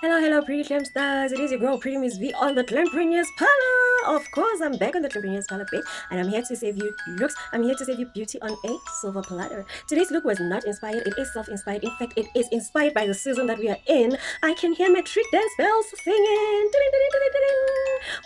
Hello, pretty glam stars. It is your girl, Pretty Miss V on the Glampreneurs Parlor. Of course, I'm back on the Glampreneurs Parlor page, and I'm here to save you looks. I'm here to save you beauty on a silver platter. Today's look was not inspired, it is self-inspired. In fact, it is inspired by the season that we are in. I can hear metric dance bells singing.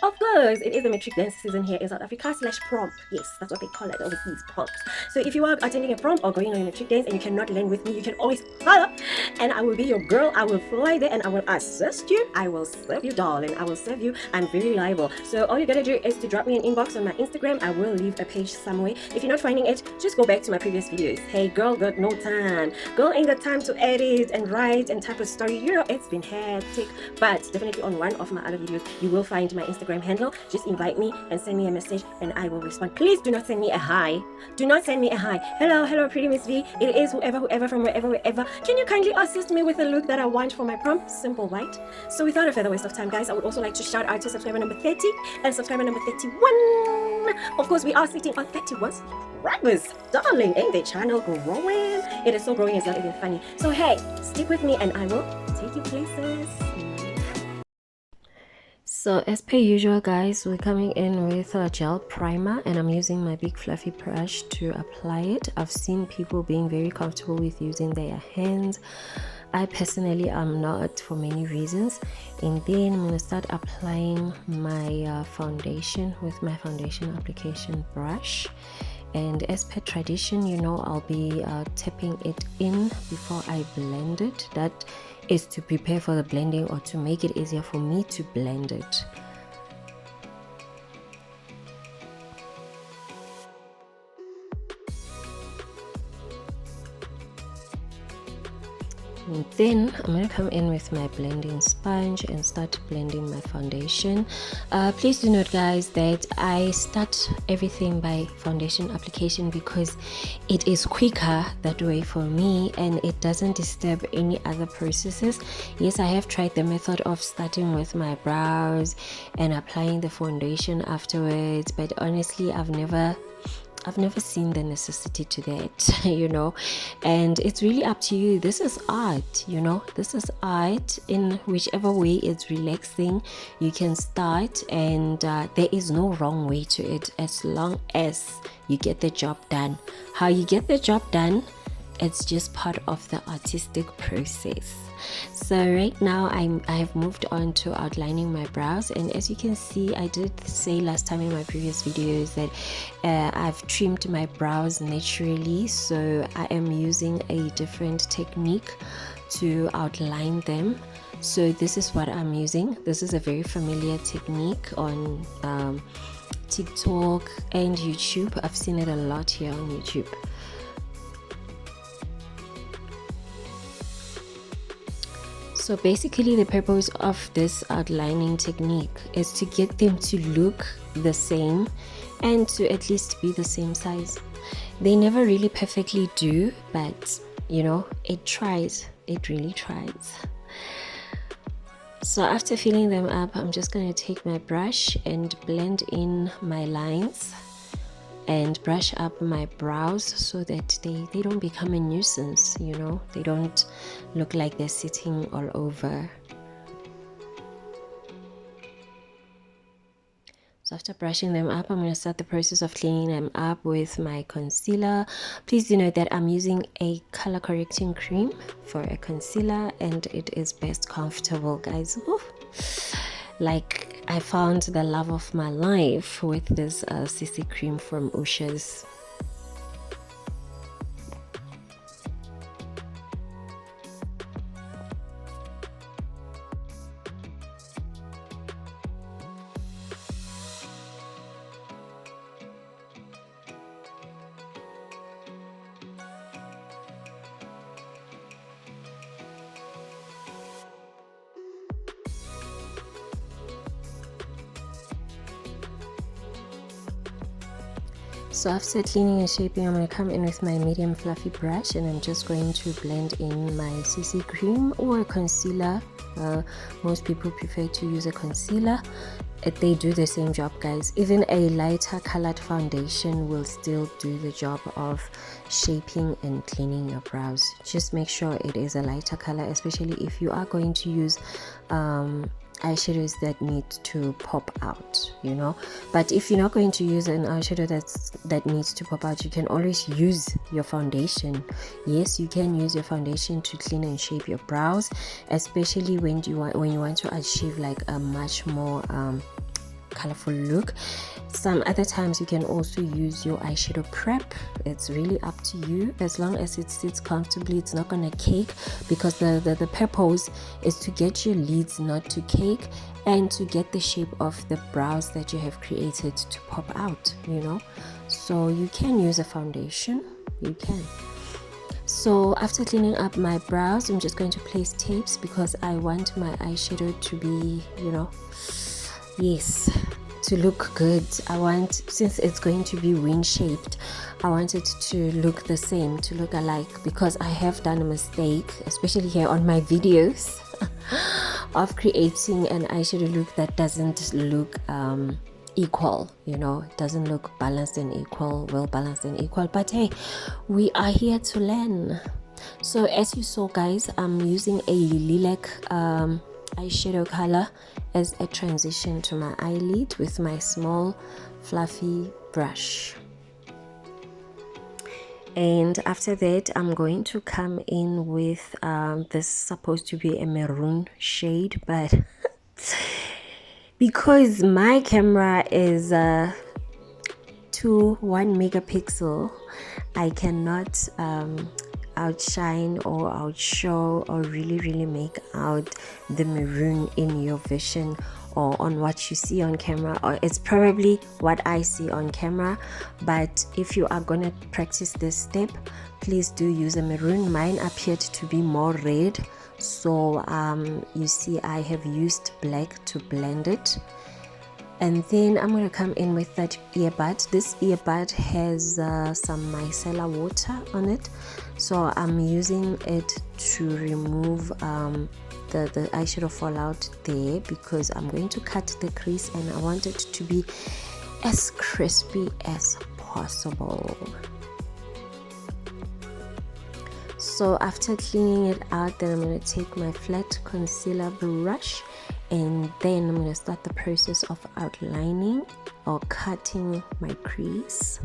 Of course, it is the metric dance season here in South Africa / prom. Yes, that's what they call it overseas, proms. So if you are attending a prom or going on a metric dance and you cannot learn with me, you can always holler, and I will be your girl. I will fly there and I will assist you. I will serve you, darling. I will serve you. I'm very reliable. So all you gotta do is to drop me an inbox on my Instagram. I will leave a page somewhere. If you're not finding it, just go back to my previous videos. Hey, girl got no time. Girl ain't got time to edit and write and type a story. You know, it's been hectic. But definitely on one of my other videos, you will find my Instagram handle. Just invite me and send me a message and I will respond. Please do not send me a hi. Do not send me a hi. Hello, pretty Miss V. It is whoever from wherever. Can you kindly assist me with the look that I want for my prom? Simple, right? So without a further waste of time, guys, I would also like to shout out to subscriber number 30 and subscriber number 31. Of course, we are sitting on 31 subscribers. Darling, ain't the channel growing? It is so growing, it's not even funny. So hey, stick with me and I will take you places. So as per usual, guys, we're coming in with a gel primer and I'm using my big fluffy brush to apply it. I've seen people being very comfortable with using their hands. I personally am not, for many reasons. And then I'm going to start applying my foundation with my foundation application brush. And as per tradition, you know, I'll be tapping it in before I blend it. That is to prepare for the blending or to make it easier for me to blend it. And then I'm going to come in with my blending sponge and start blending my foundation. Please do note, guys, that I start everything by foundation application because it is quicker that way for me and it doesn't disturb any other processes. Yes, I have tried the method of starting with my brows and applying the foundation afterwards, but honestly I've never seen the necessity to that, you know, and it's really up to you. This is art, you know, this is art in whichever way it's relaxing. You can start and there is no wrong way to it as long as you get the job done. How you get the job done, it's just part of the artistic process. So right now I have moved on to outlining my brows, and as you can see, I did say last time in my previous videos that I've trimmed my brows naturally, so I am using a different technique to outline them. So this is what I'm using. This is a very familiar technique on TikTok and YouTube. I've seen it a lot here on YouTube. So basically the purpose of this outlining technique is to get them to look the same and to at least be the same size. They never really perfectly do, but you know, it tries. It really tries. So after filling them up, I'm just going to take my brush and blend in my lines and brush up my brows so that they don't become a nuisance, you know, they don't look like they're sitting all over. So after brushing them up, I'm going to start the process of cleaning them up with my concealer. Please do note that I'm using a color correcting cream for a concealer and it is best comfortable, guys. Oof. Like, I found the love of my life with this CC cream from Usha's. So after cleaning and shaping, I'm going to come in with my medium fluffy brush and I'm just going to blend in my CC cream or a concealer. Most people prefer to use a concealer, they do the same job, guys. Even a lighter colored foundation will still do the job of shaping and cleaning your brows. Just make sure it is a lighter color, especially if you are going to use eyeshadows that need to pop out, you know. But if you're not going to use an eyeshadow that needs to pop out, you can always use your foundation. Yes, you can use your foundation to clean and shape your brows, especially when you want to achieve like a much more colorful look. Some other times you can also use your eyeshadow prep. It's really up to you, as long as it sits comfortably. It's not gonna cake, because the purpose is to get your lids not to cake and to get the shape of the brows that you have created to pop out, you know. So you can use a foundation, you can. So after cleaning up my brows, I'm just going to place tapes because I want my eyeshadow to be, you know, yes, to look good. I want, since it's going to be wing shaped, I want it to look the same, to look alike, because I have done a mistake, especially here on my videos, of creating an eyeshadow look that doesn't look equal, you know. It doesn't look balanced and equal, well balanced and equal. But hey, we are here to learn. So as you saw, guys, I'm using a lilac eyeshadow color as a transition to my eyelid with my small fluffy brush. And after that, I'm going to come in with this is supposed to be a maroon shade, but because my camera is 1 megapixel, I cannot outshine or outshow or really make out the maroon in your vision or on what you see on camera, or it's probably what I see on camera. But if you are gonna practice this step, please do use a maroon. Mine appeared to be more red, so you see I have used black to blend it. And then I'm going to come in with that earbud. This earbud has some micellar water on it, so I'm using it to remove the eyeshadow fallout there, because I'm going to cut the crease and I want it to be as crispy as possible. So after cleaning it out, then I'm going to take my flat concealer brush, and then I'm going to start the process of outlining or cutting my crease.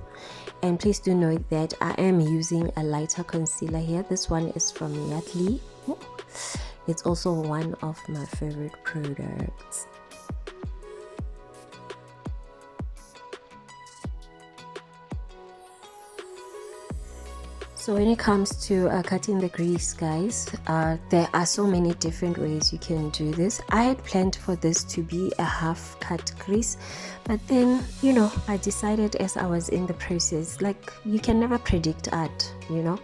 And please do note that I am using a lighter concealer here. This one is from Yardley. It's also one of my favorite products. So when it comes to cutting the crease, guys, there are so many different ways you can do this. I had planned for this to be a half cut crease, but then, you know, I decided as I was in the process, like, you can never predict art, you know.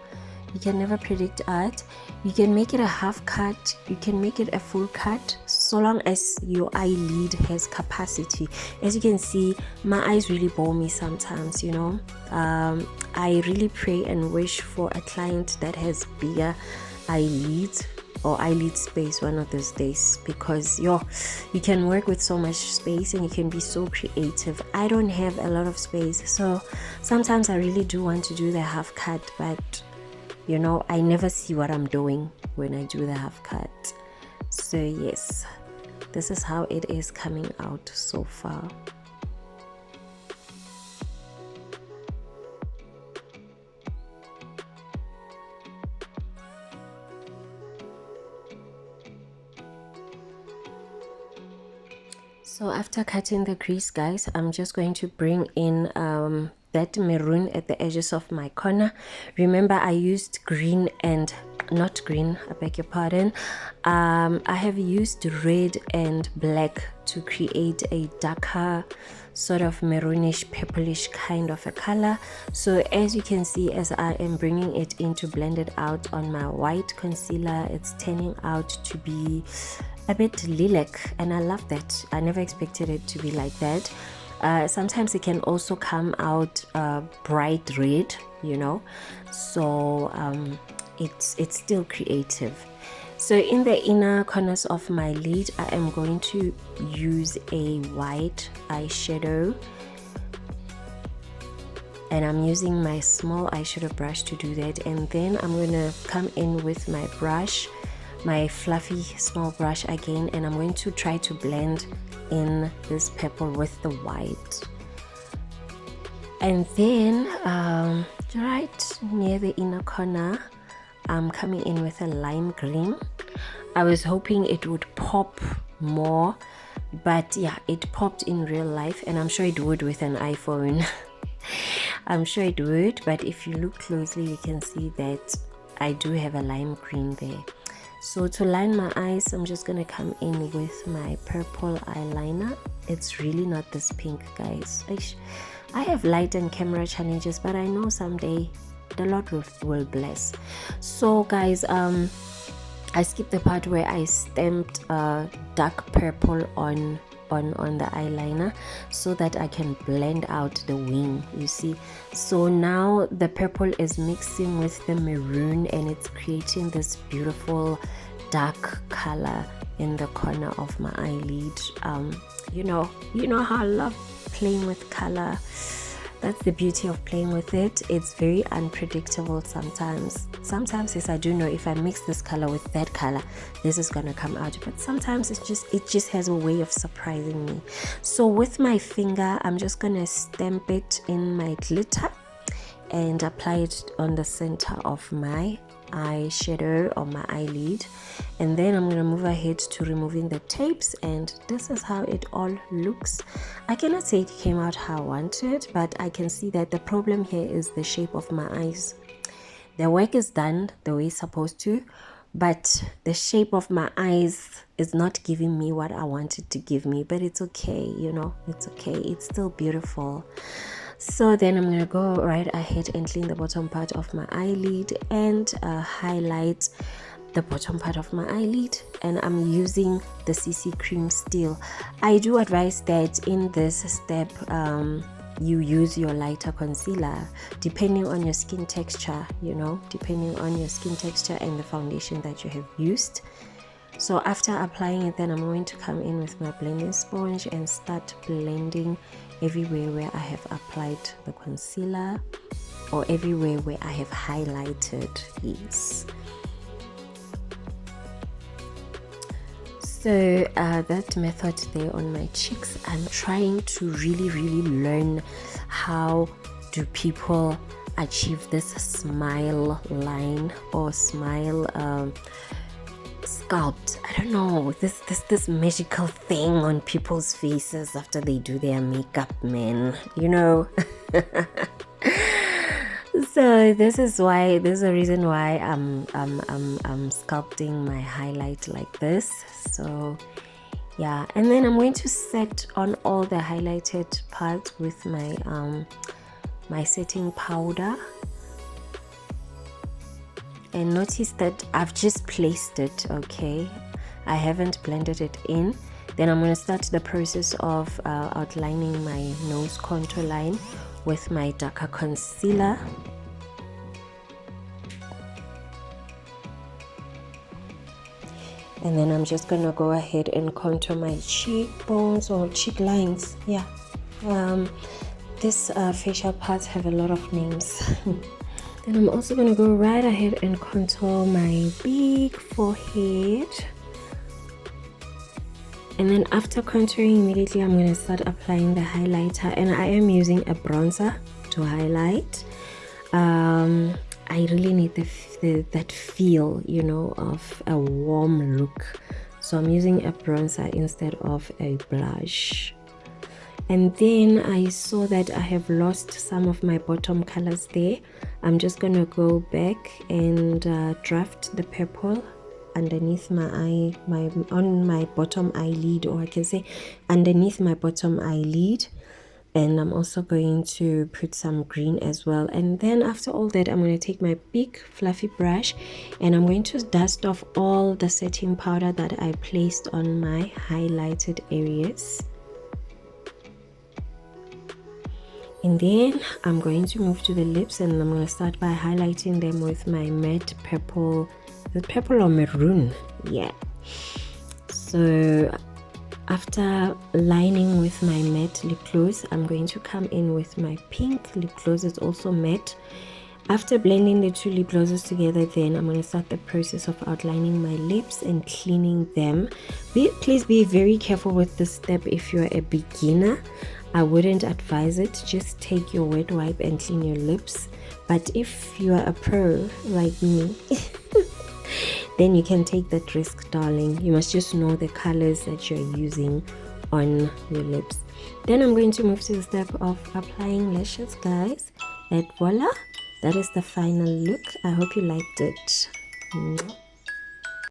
You can never predict art. You can make it a half cut, you can make it a full cut, so long as your eyelid has capacity. As you can see, my eyes really bore me sometimes, you know. I really pray and wish for a client that has bigger eyelids or eyelid space one of those days, because you can work with so much space and you can be so creative. I don't have a lot of space, so sometimes I really do want to do the half cut, but you know, I never see what I'm doing when I do the half cut. So yes, this is how it is coming out so far. So after cutting the crease, guys, I'm just going to bring in that maroon at the edges of my corner. Remember, I used green and not green, I beg your pardon. I have used red and black to create a darker sort of maroonish purplish kind of a color. So as you can see, as I am bringing it in to blend it out on my white concealer, it's turning out to be a bit lilac, and I love that. I never expected it to be like that. Sometimes it can also come out bright red, you know, so it's still creative. So in the inner corners of my lid, I am going to use a white eyeshadow, and I'm using my small eyeshadow brush to do that. And then I'm going to come in with my brush, my fluffy small brush again, and I'm going to try to blend in this purple with the white. And then right near the inner corner, I'm coming in with a lime green. I was hoping it would pop more, but yeah, it popped in real life, and I'm sure it would with an iPhone. I'm sure it would, but if you look closely, you can see that I do have a lime green there. So to line my eyes, I'm just gonna come in with my purple eyeliner. It's really not this pink, guys. I have light and camera challenges, but I know someday the Lord will bless. So guys, I skipped the part where I stamped dark purple on the eyeliner so that I can blend out the wing, you see. So now the purple is mixing with the maroon, and it's creating this beautiful dark color in the corner of my eyelid. You know how I love playing with color. That's the beauty of playing with it. It's very unpredictable sometimes. Sometimes, yes, I do know if I mix this color with that color, this is gonna come out. But sometimes it just has a way of surprising me. So with my finger, I'm just gonna stamp it in my glitter and apply it on the center of my eyeshadow or my eyelid, and then I'm gonna move ahead to removing the tapes, and this is how it all looks. I cannot say it came out how I wanted, but I can see that the problem here is the shape of my eyes. The work is done the way it's supposed to, but the shape of my eyes is not giving me what I wanted to give me, but it's okay, it's okay, it's still beautiful. So then I'm going to go right ahead and clean the bottom part of my eyelid and highlight the bottom part of my eyelid, and I'm using the CC Cream still. I do advise that in this step you use your lighter concealer depending on your skin texture, depending on your skin texture and the foundation that you have used. So after applying it, then I'm going to come in with my blending sponge and start blending everywhere where I have applied the concealer or everywhere where I have highlighted. Yes. So that method there on my cheeks, I'm trying to really learn how do people achieve this smile line or smile sculpt. I don't know, this magical thing on people's faces after they do their makeup, man. So this is a reason why I'm sculpting my highlight like this. So yeah, and then I'm going to set on all the highlighted parts with my my setting powder. And notice that I've just placed it, okay? I haven't blended it in. Then I'm going to start the process of outlining my nose contour line with my darker concealer. And then I'm just going to go ahead and contour my cheekbones or cheek lines. Yeah. This facial parts have a lot of names. Then I'm also going to go right ahead and contour my big forehead. And then after contouring, immediately I'm going to start applying the highlighter. And I am using a bronzer to highlight. I really need that feel, of a warm look. So I'm using a bronzer instead of a blush. And then I saw that I have lost some of my bottom colors there. I'm just gonna go back and draft the purple underneath my eye, on my bottom eyelid, or I can say underneath my bottom eyelid. And I'm also going to put some green as well. And then after all that, I'm going to take my big fluffy brush and I'm going to dust off all the setting powder that I placed on my highlighted areas. And then I'm going to move to the lips and I'm going to start by highlighting them with my matte purple Is it purple or maroon? Yeah. So after lining with my matte lip gloss, I'm going to come in with my pink lip gloss. It's also matte. After blending the two lip glosses together, then I'm going to start the process of outlining my lips and cleaning them. Please be very careful with this step if you're a beginner. I wouldn't advise it. Just take your wet wipe and clean your lips. But if you are a pro like me, then you can take that risk, darling. You must just know the colors that you're using on your lips. Then I'm going to move to the step of applying lashes, guys. And voila, that is the final look. I hope you liked it.